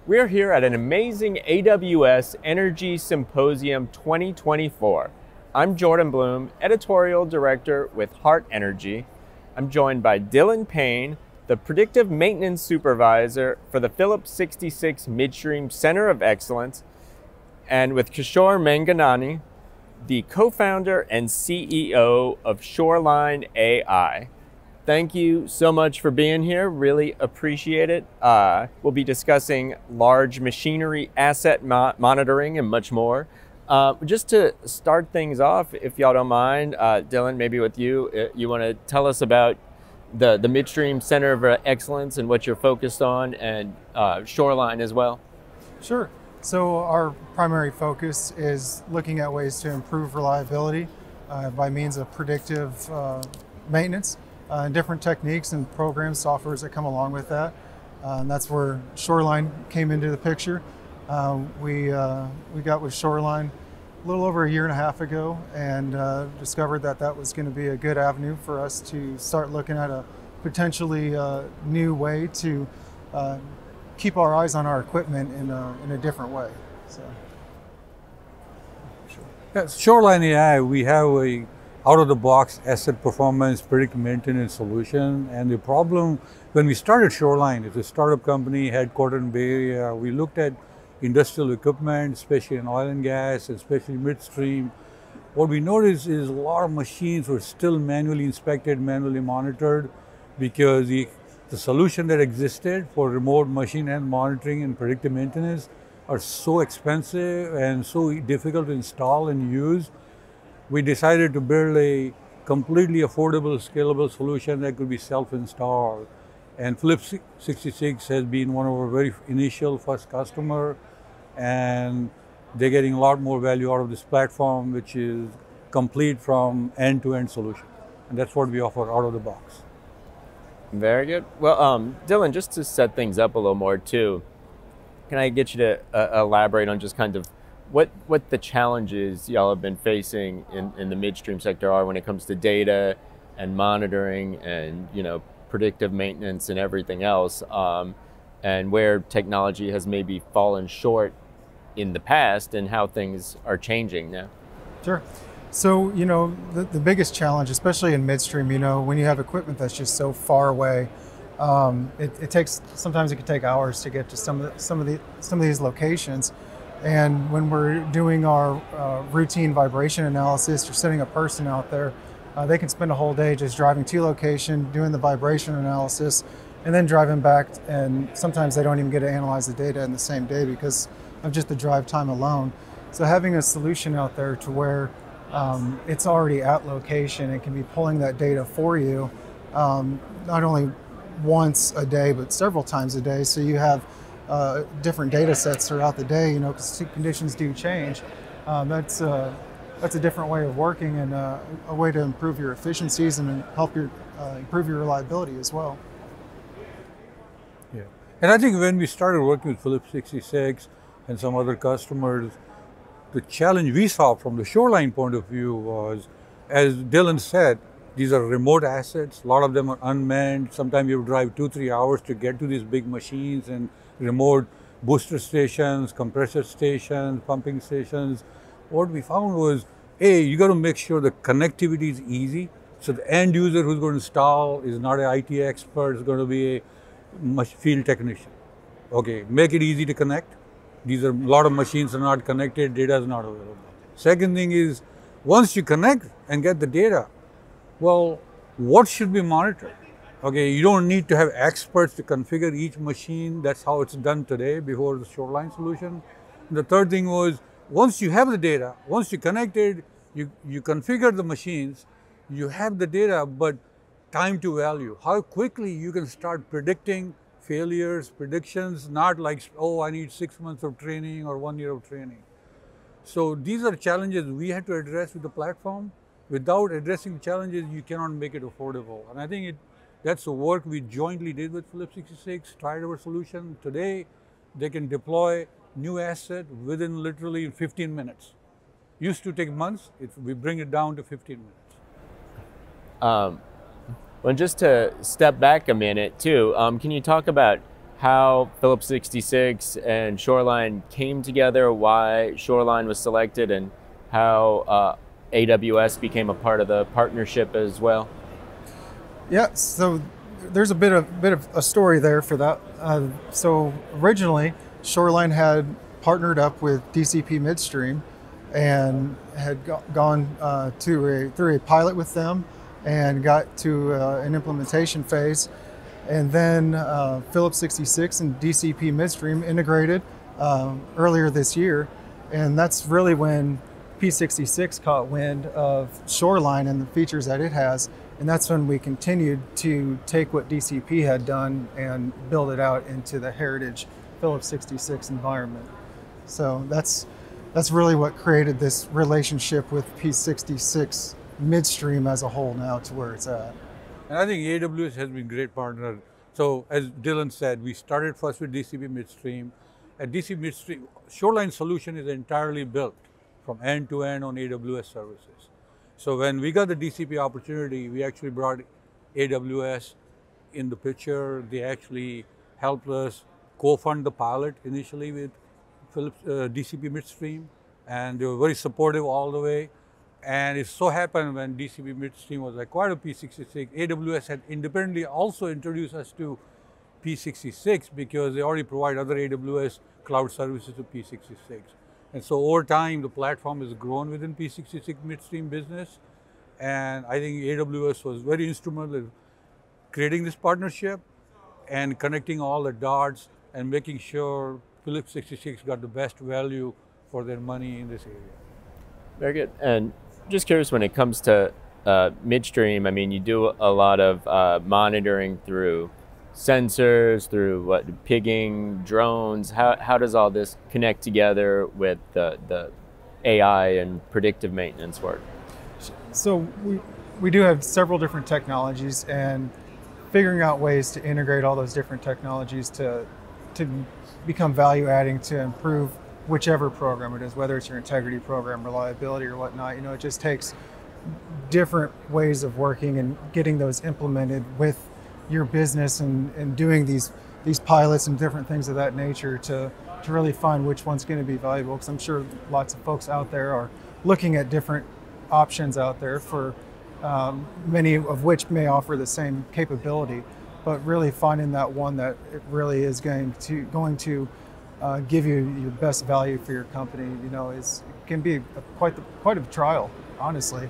We're here at an amazing AWS Energy Symposium 2024. I'm Jordan Bloom, Editorial Director with Hart Energy. I'm joined by Dylan Payne, the Predictive Maintenance Supervisor for the Phillips 66 Midstream Center of Excellence, and with Kishore Manghnani, the co-founder and CEO of Shoreline AI. Thank you so much for being here. Really appreciate it. We'll be discussing large machinery asset monitoring and much more. Just to start things off, if y'all don't mind, Dylan, maybe with you, you want to tell us about the Midstream Center of Excellence and what you're focused on, and Shoreline as well? Sure. So our primary focus is looking at ways to improve reliability by means of predictive maintenance. Different techniques and programs, softwares that come along with that. And that's where Shoreline came into the picture. We got with Shoreline a little over a year and a half ago, and discovered that that was going to be a good avenue for us to start looking at a potentially new way to keep our eyes on our equipment in a different way. So, sure. Yes, Shoreline AI, we have a out-of-the-box asset performance predictive maintenance solution. And the problem, when we started Shoreline, it's a startup company headquartered in Bay Area. We looked at industrial equipment, especially in oil and gas, especially midstream. What we noticed is a lot of machines were still manually inspected, manually monitored, because the solution that existed for remote machine and monitoring and predictive maintenance are so expensive and so difficult to install and use. We decided to build a completely affordable, scalable solution that could be self-installed. And Phillips 66 has been one of our very initial first customer, and they're getting a lot more value out of this platform, which is complete from end-to-end solution. And that's what we offer out of the box. Very good. Well, Dylan, just to set things up a little more too, can I get you to elaborate on just kind of what the challenges y'all have been facing in the midstream sector are when it comes to data and monitoring and, you know, predictive maintenance and everything else, and where technology has maybe fallen short in the past and how things are changing now? Sure. So, you know, the biggest challenge, especially in midstream, you know, when you have equipment that's just so far away, sometimes it can take hours to get to some of these locations. And when we're doing our routine vibration analysis or sending a person out there, they can spend a whole day just driving to location, doing the vibration analysis, and then driving back. And sometimes they don't even get to analyze the data in the same day because of just the drive time alone. So having a solution out there to where it's already at location and can be pulling that data for you, not only once a day, but several times a day. So you have different data sets throughout the day, you know, because conditions do change. That's a different way of working and a way to improve your efficiencies and help improve your reliability as well. Yeah, and I think when we started working with Phillips 66 and some other customers, the challenge we saw from the Shoreline point of view was, as Dylan said, these are remote assets. A lot of them are unmanned. Sometimes you drive 2-3 hours to get to these big machines and remote booster stations, compressor stations, pumping stations. What we found was, you got to make sure the connectivity is easy. So the end user who's going to install is not an IT expert, it's going to be a field technician. Okay, make it easy to connect. These are a lot of machines are not connected, data is not available. Second thing is, once you connect and get the data, well, what should be monitored? Okay, you don't need to have experts to configure each machine. That's how it's done today before the Shoreline solution. And the third thing was, once you have the data, once you connected, you configure the machines, you have the data, but time to value. How quickly you can start predicting failures, predictions, not like, oh, I need 6 months of training or 1 year of training. So these are challenges we had to address with the platform. Without addressing challenges, you cannot make it affordable. And I think that's the work we jointly did with Phillips 66, tried our solution. Today, they can deploy new asset within literally 15 minutes. Used to take months, we bring it down to 15 minutes. Well, just to step back a minute too, can you talk about how Phillips 66 and Shoreline came together, why Shoreline was selected, and how AWS became a part of the partnership as well? Yeah, so there's a bit of a story there for that. So originally, Shoreline had partnered up with DCP Midstream and had gone through a pilot with them and got to an implementation phase. And then Phillips 66 and DCP Midstream integrated earlier this year. And that's really when P66 caught wind of Shoreline and the features that it has. And that's when we continued to take what DCP had done and build it out into the heritage Phillips 66 environment. So that's really what created this relationship with P66 Midstream as a whole now to where it's at. And I think AWS has been a great partner. So as Dylan said, we started first with DCP Midstream. At DCP Midstream, Shoreline solution is entirely built from end to end on AWS services. So when we got the DCP opportunity, we actually brought AWS in the picture. They actually helped us co-fund the pilot initially with Phillips, DCP Midstream, and they were very supportive all the way. And it so happened when DCP Midstream was acquired by P66, AWS had independently also introduced us to P66 because they already provide other AWS cloud services to P66. And so over time, the platform has grown within P66 Midstream business. And I think AWS was very instrumental in creating this partnership and connecting all the dots and making sure Phillips 66 got the best value for their money in this area. Very good. And just curious, when it comes to midstream, I mean, you do a lot of monitoring through sensors, through pigging, drones. How does all this connect together with the AI and predictive maintenance work? So we do have several different technologies, and figuring out ways to integrate all those different technologies to become value adding to improve whichever program it is, whether it's your integrity program, reliability, or whatnot. You know, it just takes different ways of working and getting those implemented with your business and doing these pilots and different things of that nature to really find which one's going to be valuable. Because I'm sure lots of folks out there are looking at different options out there for many of which may offer the same capability, but really finding that one that it really is going to give you your best value for your company, you know, it can be quite a trial, honestly.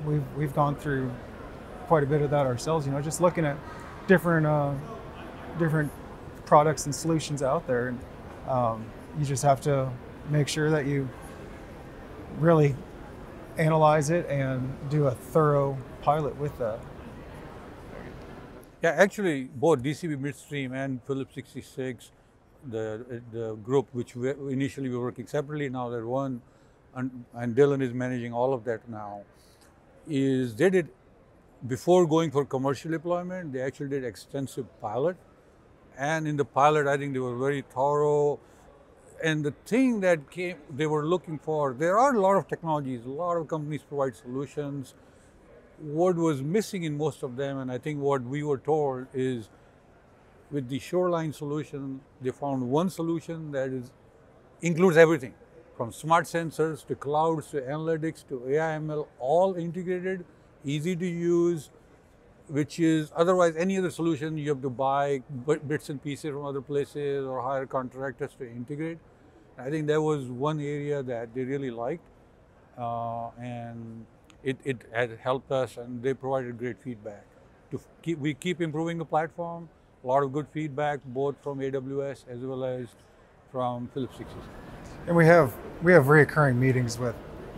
We've gone through quite a bit of that ourselves, you know, just looking at different products and solutions out there, and you just have to make sure that you really analyze it and do a thorough pilot with that. Yeah, actually, both DCP Midstream and Phillips 66, the group which we initially were working separately, now they're one, and Dylan is managing all of that now, is they did, before going for commercial deployment, they actually did extensive pilot. And in the pilot, I think they were very thorough. And the thing that they were looking for, there are a lot of technologies, a lot of companies provide solutions. What was missing in most of them, and I think what we were told, is with the Shoreline solution, they found one solution that includes everything, from smart sensors to clouds to analytics to AI ML, all integrated, easy to use, which is otherwise any other solution you have to buy bits and pieces from other places or hire contractors to integrate. I think that was one area that they really liked, and it had helped us, and they provided great feedback. We keep improving the platform, a lot of good feedback, both from AWS as well as from Phillips 66. And we have reoccurring meetings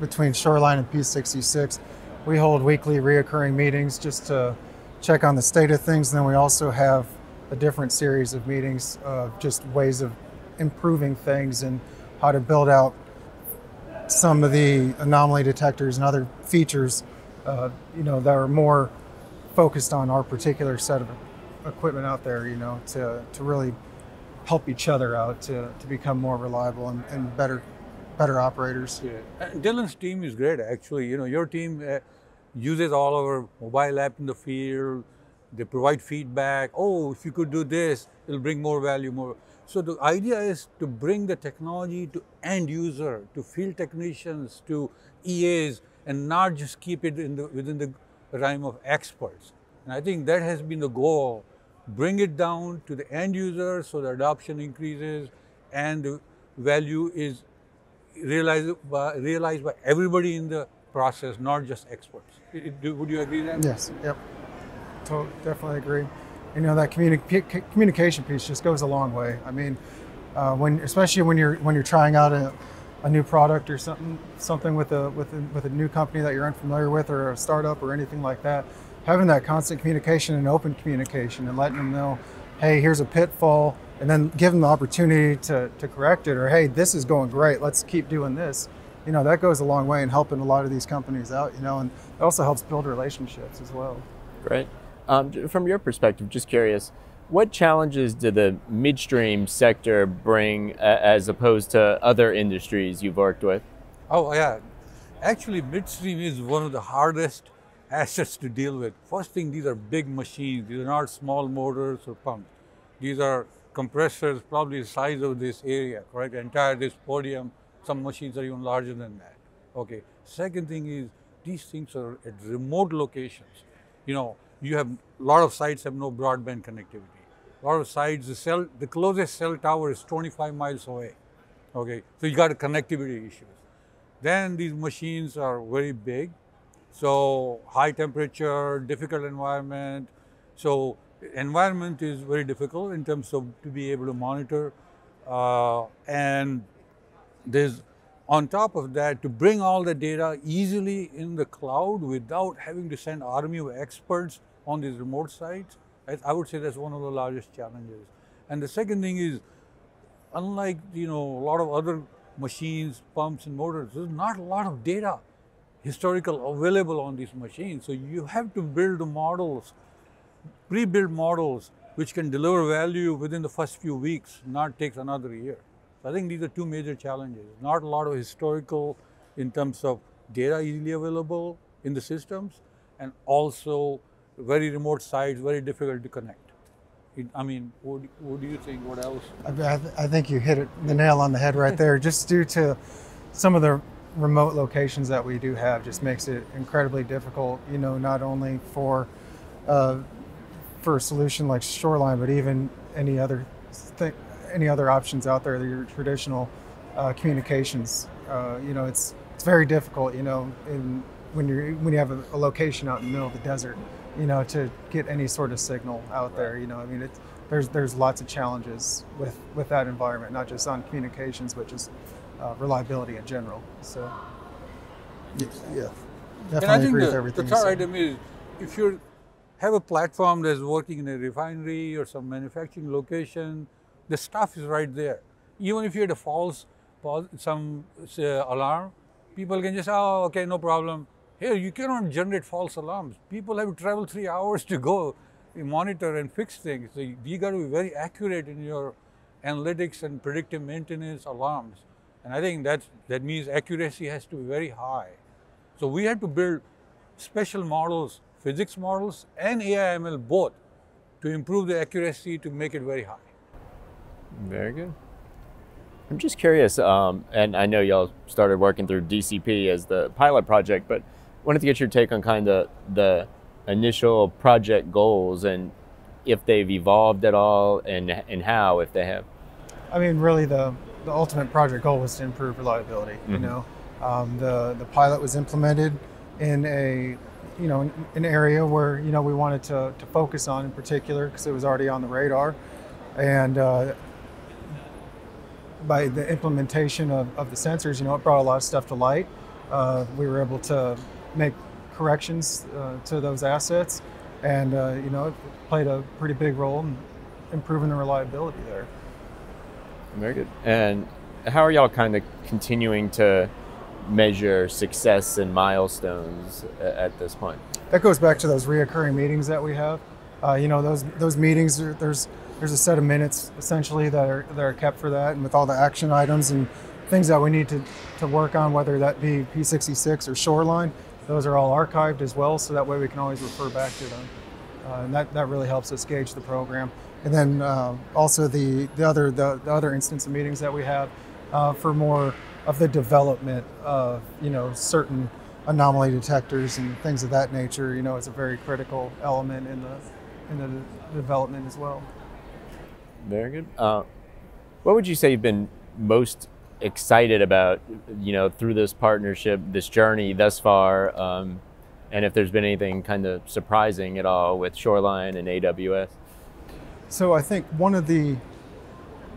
between Shoreline and P66. We hold weekly reoccurring meetings just to check on the state of things. And then we also have a different series of meetings of just ways of improving things and how to build out some of the anomaly detectors and other features, you know, that are more focused on our particular set of equipment out there, you know, to really help each other out to become more reliable and better operators. Yeah. Dylan's team is great, actually. You know, your team uses all our mobile app in the field. They provide feedback. Oh, if you could do this, it'll bring more value, more. So the idea is to bring the technology to end user, to field technicians, to EAs, and not just keep it within the realm of experts. And I think that has been the goal. Bring it down to the end user so the adoption increases and the value is realized by everybody in the process, not just experts. Would you agree with that? Yes. Yep. Definitely agree. You know, that communication piece just goes a long way. I mean, especially when you're trying out a new product or something with a new company that you're unfamiliar with, or a startup or anything like that, having that constant communication and open communication and letting them know, hey, here's a pitfall, and then give them the opportunity to correct it, or hey, this is going great, let's keep doing this. You know, that goes a long way in helping a lot of these companies out, you know, and it also helps build relationships as well. Great. From your perspective, just curious, what challenges do the midstream sector bring as opposed to other industries you've worked with? Oh, yeah. Actually, midstream is one of the hardest assets to deal with. First thing, these are big machines. These are not small motors or pumps. These are compressors, probably the size of this area, correct? Entire this podium. Some machines are even larger than that. Okay. Second thing is, these things are at remote locations. You know, you have a lot of sites have no broadband connectivity. A lot of sites, the closest cell tower is 25 miles away. Okay, so you got a connectivity issues. Then these machines are very big, so high temperature, difficult environment. So environment is very difficult in terms of to be able to monitor, and there's on top of that, to bring all the data easily in the cloud without having to send army of experts on these remote sites, I would say that's one of the largest challenges. And the second thing is, unlike a lot of other machines, pumps and motors, there's not a lot of data historical available on these machines. So you have to build the models, pre-built models, which can deliver value within the first few weeks, not takes another year. So I think these are two major challenges. Not a lot of historical in terms of data easily available in the systems, and also very remote sites, very difficult to connect. I mean, what do you think? What else? I think you hit the nail on the head right there. Just due to some of the remote locations that we do have, just makes it incredibly difficult. You know, not only for a solution like Shoreline, but even any other options out there, your traditional communications. You know, it's very difficult. You know, when you have a location out in the middle of the desert, you know, to get any sort of signal out there. You know, I mean, there's lots of challenges with that environment, not just on communications, but just reliability in general. So, yeah, definitely agree with everything. The third item is, if you have a platform that's working in a refinery or some manufacturing location, the stuff is right there. Even if you had a false alarm, people can just, oh, okay, no problem. Here, you cannot generate false alarms. People have to travel 3 hours to go monitor and fix things. So you got to be very accurate in your analytics and predictive maintenance alarms. And I think that means accuracy has to be very high. So we had to build special models, physics models and AI/ML both, to improve the accuracy to make it very high. Very good. I'm just curious, and I know y'all started working through DCP as the pilot project, but wanted to get your take on kind of the initial project goals and if they've evolved at all, and how, if they have. I mean, really the ultimate project goal was to improve reliability. Mm-hmm. You know, the pilot was implemented in an area where, you know, we wanted to focus on in particular, because it was already on the radar. And by the implementation of the sensors, you know, it brought a lot of stuff to light. We were able to make corrections to those assets, and you know, it played a pretty big role in improving the reliability there. Very good. And how are y'all kind of continuing to measure success and milestones at this point? That goes back to those reoccurring meetings that we have. You know, those meetings, there's a set of minutes essentially that are kept for that, and with all the action items and things that we need to work on, whether that be P66 or Shoreline, those are all archived as well, so that way we can always refer back to them. and that really helps us gauge the program. And then also the other instance of meetings that we have for more of the development of certain anomaly detectors and things of that nature. It's a very critical element in the development as well. Very good. What would you say you've been most excited about, through this partnership, this journey thus far, and if there's been anything kind of surprising at all with Shoreline and AWS? So I think one of the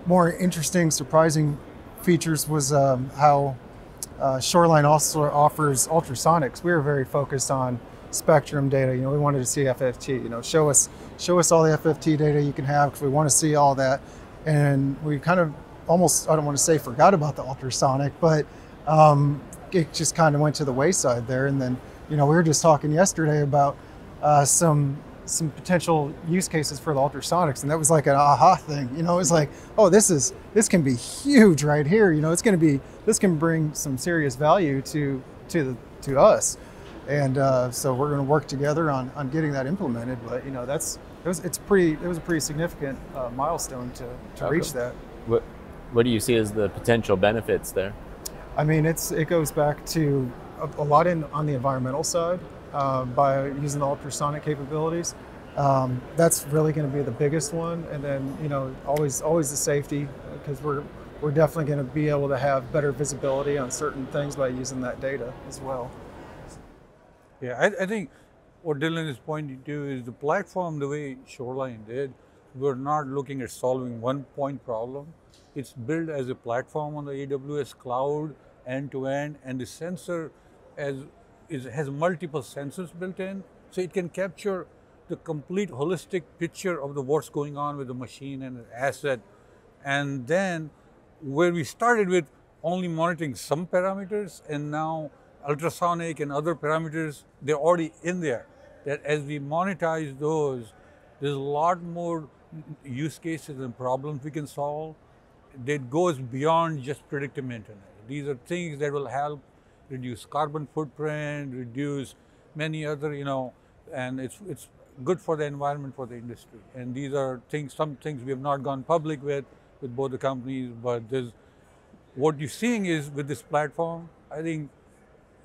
more interesting, surprising features was how Shoreline also offers ultrasonics. We were very focused on spectrum data. We wanted to see FFT. Show us all the FFT data you can have, because we want to see all that. And we kind of almost, I don't want to say forgot about the ultrasonic, but it just kind of went to the wayside there. And then we were just talking yesterday about some potential use cases for the ultrasonics, and that was like an aha thing. It was like, oh, this can be huge right here. This can bring some serious value to us, and so we're going to work together on getting that implemented. But it was a pretty significant milestone to reach that. What do you see as the potential benefits there? I mean, it goes back to a lot on the environmental side. By using the ultrasonic capabilities, that's really going to be the biggest one. And then always the safety, because we're definitely going to be able to have better visibility on certain things by using that data as well. Yeah, I think what Dylan is pointing to is the platform, the way Shoreline did. We're not looking at solving one point problem. It's built as a platform on the AWS cloud, end to end, and the sensor has multiple sensors built in, so it can capture the complete holistic picture of what's going on with the machine and the asset. And then where we started with only monitoring some parameters, and now ultrasonic and other parameters, they're already in there. That as we monetize those, there's a lot more use cases and problems we can solve that goes beyond just predictive maintenance. These are things that will help reduce carbon footprint, reduce many other, and it's good for the environment, for the industry. And these are some things we have not gone public with both the companies, but what you're seeing is with this platform, I think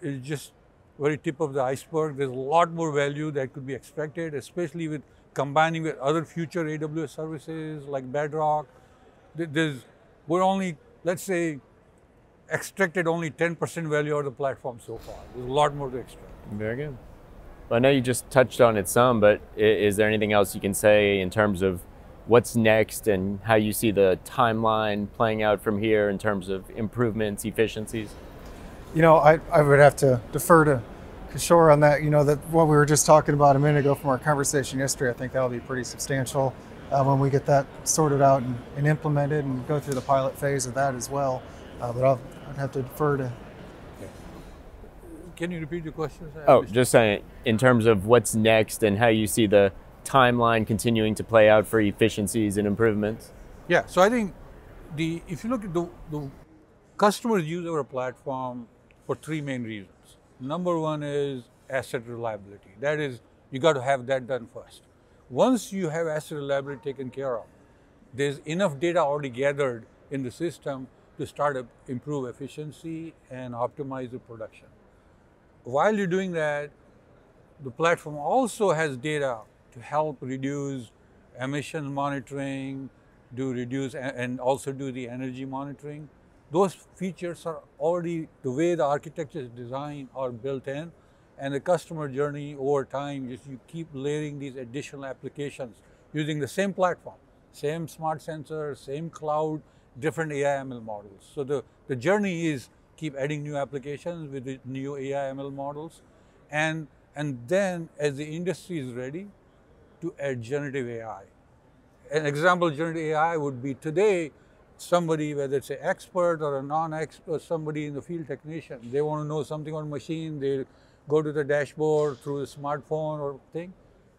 is just very tip of the iceberg. There's a lot more value that could be extracted, especially with combining with other future AWS services like Bedrock. We're only, let's say, extracted only 10% value out of the platform so far. There's a lot more to extract. Very good. Well, I know you just touched on it some, but is there anything else you can say in terms of what's next and how you see the timeline playing out from here in terms of improvements, efficiencies? I would have to defer to Kishore on that. That what we were just talking about a minute ago from our conversation yesterday, I think that'll be pretty substantial when we get that sorted out and implemented and go through the pilot phase of that as well. But I'd have to defer to. Can you repeat your question? Oh, just saying, in terms of what's next and how you see the timeline continuing to play out for efficiencies and improvements? Yeah, so I think if you look at the customers use our platform for three main reasons. Number one is asset reliability. That is, you got to have that done first. Once you have asset reliability taken care of, there's enough data already gathered in the system to start to improve efficiency and optimize the production. While you're doing that, the platform also has data to help reduce emission monitoring, and also do the energy monitoring. Those features are already, the way the architecture is designed, are built in, and the customer journey over time, you keep layering these additional applications using the same platform, same smart sensor, same cloud, different AI ML models. So the journey is keep adding new applications with the new AI ML models, and then as the industry is ready to add generative AI. An example of generative AI would be today, somebody, whether it's an expert or a non-expert, somebody in the field technician, they want to know something on machine, they go to the dashboard through the smartphone or thing.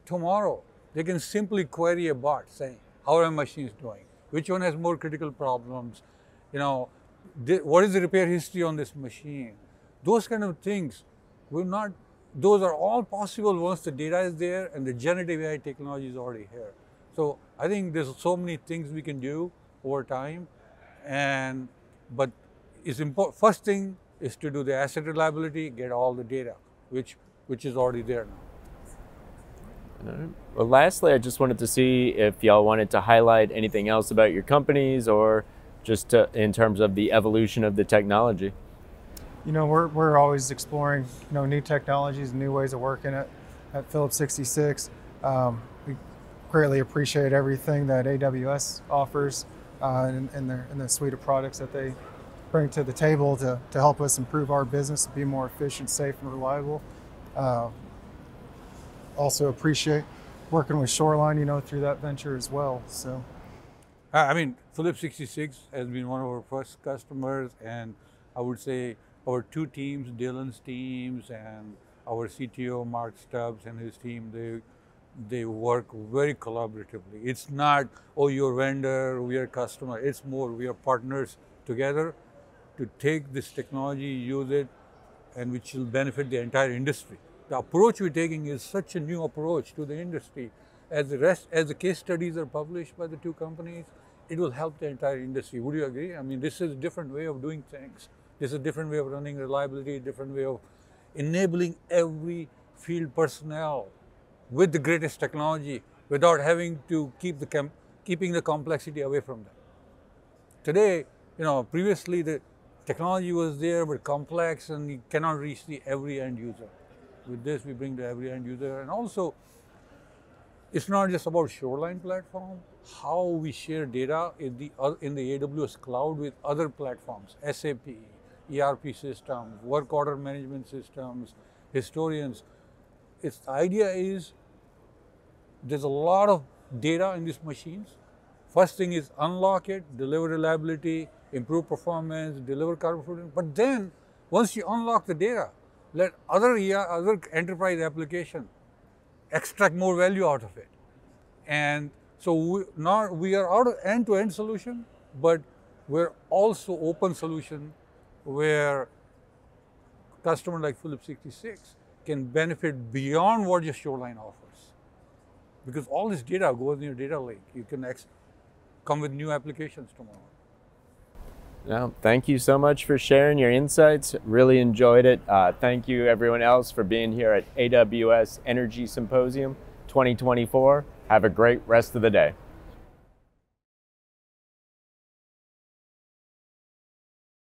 Tomorrow, they can simply query a bot saying, how are my machines doing? Which one has more critical problems? What is the repair history on this machine? Those kind of things will not those are all possible once the data is there and the generative AI technology is already here. So I think there's so many things we can do over time, but it's important. First thing is to do the asset reliability, get all the data, which is already there now. All right. Well, lastly, I just wanted to see if y'all wanted to highlight anything else about your companies or just in terms of the evolution of the technology. We're always exploring new technologies and new ways of working at Phillips 66. We greatly appreciate everything that AWS offers in the suite of products that they bring to the table to help us improve our business, be more efficient, safe, and reliable. Also appreciate working with Shoreline, through that venture as well. So, I mean, Phillips 66 has been one of our first customers, and I would say our two teams, Dylan's teams and our CTO Mark Stubbs and his team, they work very collaboratively. It's not, oh, you're a vendor, we are a customer. It's more, we are partners together to take this technology, use it, and which will benefit the entire industry. The approach we're taking is such a new approach to the industry. As the case studies are published by the two companies, it will help the entire industry. Would you agree? I mean, this is a different way of doing things. This is a different way of running reliability, a different way of enabling every field personnel with the greatest technology without having to keeping the complexity away from them. Today, previously the technology was there but complex and you cannot reach every end user. With this, we bring to every end user. And also, it's not just about Shoreline platform, how we share data in the AWS cloud with other platforms, SAP, ERP systems, work order management systems, historians. The idea is there's a lot of data in these machines. First thing is unlock it, deliver reliability, improve performance, deliver carbon footprint. But then, once you unlock the data, let other enterprise application extract more value out of it. And so we are out of end-to-end solution, but we're also open solution where customer like Phillips 66 can benefit beyond what just Shoreline offers. Because all this data goes in your data lake. You can come with new applications tomorrow. Well, thank you so much for sharing your insights. Really enjoyed it. Thank you everyone else for being here at AWS Energy Symposium 2024. Have a great rest of the day.